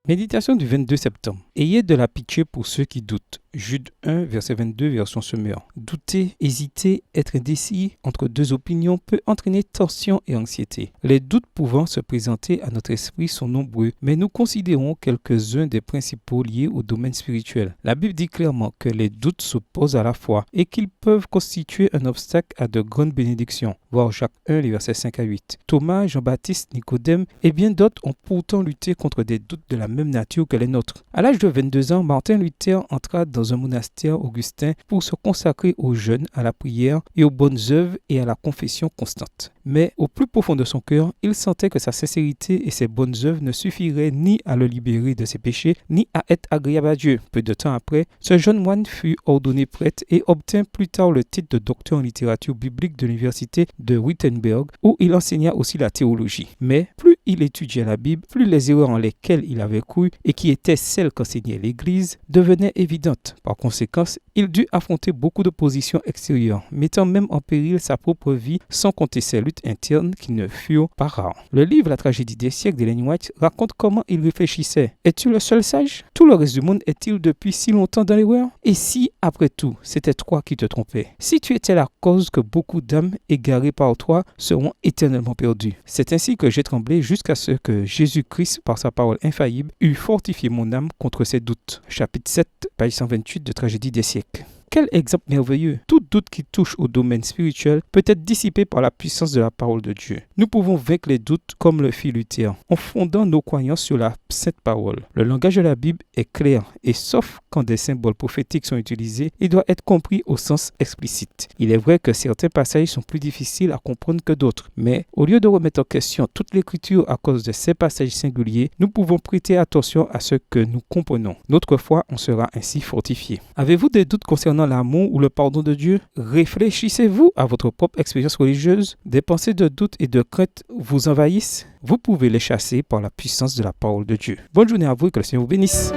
Méditation du 22 septembre. Ayez de la pitié pour ceux qui doutent. Jude 1, verset 22, version Semeur. Douter, hésiter, être indécis entre deux opinions peut entraîner tension et anxiété. Les doutes pouvant se présenter à notre esprit sont nombreux, mais nous considérons quelques-uns des principaux liés au domaine spirituel. La Bible dit clairement que les doutes s'opposent à la foi et qu'ils peuvent constituer un obstacle à de grandes bénédictions. Voir Jacques 1, les versets 5 à 8. Thomas, Jean-Baptiste, Nicodème et bien d'autres ont pourtant lutté contre des doutes de la même nature que les nôtres. À l'âge de 22 ans, Martin Luther entra dans un monastère augustin pour se consacrer au jeûne, à la prière et aux bonnes œuvres et à la confession constante. Mais au plus profond de son cœur, il sentait que sa sincérité et ses bonnes œuvres ne suffiraient ni à le libérer de ses péchés, ni à être agréable à Dieu. Peu de temps après, ce jeune moine fut ordonné prêtre et obtint plus tard le titre de docteur en littérature biblique de l'université de Wittenberg, où il enseigna aussi la théologie. Mais plus il étudiait la Bible, plus les erreurs en lesquelles il avait cru et qui étaient celles qu'enseignait l'Église devenaient évidentes. Par conséquent, il dut affronter beaucoup d'opposition extérieure, mettant même en péril sa propre vie sans compter ses luttes internes qui ne furent pas rares. Le livre La tragédie des siècles d'Ellen White raconte comment il réfléchissait. Es-tu le seul sage? Tout le reste du monde est-il depuis si longtemps dans l'erreur? Et si, après tout, c'était toi qui te trompais? Si tu étais la cause que beaucoup d'âmes égarées par toi seront éternellement perdues. C'est ainsi que j'ai tremblé jusqu'à ce que Jésus-Christ, par sa parole infaillible, eût fortifié mon âme contre ses doutes. Chapitre 7, page 128 de Tragédie des siècles. Quel exemple merveilleux! Tout doute qui touche au domaine spirituel peut être dissipé par la puissance de la parole de Dieu. Nous pouvons vaincre les doutes comme le fit Luther, en fondant nos croyances sur la sainte parole. Le langage de la Bible est clair et sauf quand des symboles prophétiques sont utilisés, il doit être compris au sens explicite. Il est vrai que certains passages sont plus difficiles à comprendre que d'autres, mais au lieu de remettre en question toute l'écriture à cause de ces passages singuliers, nous pouvons prêter attention à ce que nous comprenons. Notre foi en sera ainsi fortifiée. Avez-vous des doutes concernant l'amour ou le pardon de Dieu? Réfléchissez-vous à votre propre expérience religieuse? Des pensées de doute et de crainte vous envahissent? Vous pouvez les chasser par la puissance de la parole de Dieu. Bonne journée à vous et que le Seigneur vous bénisse.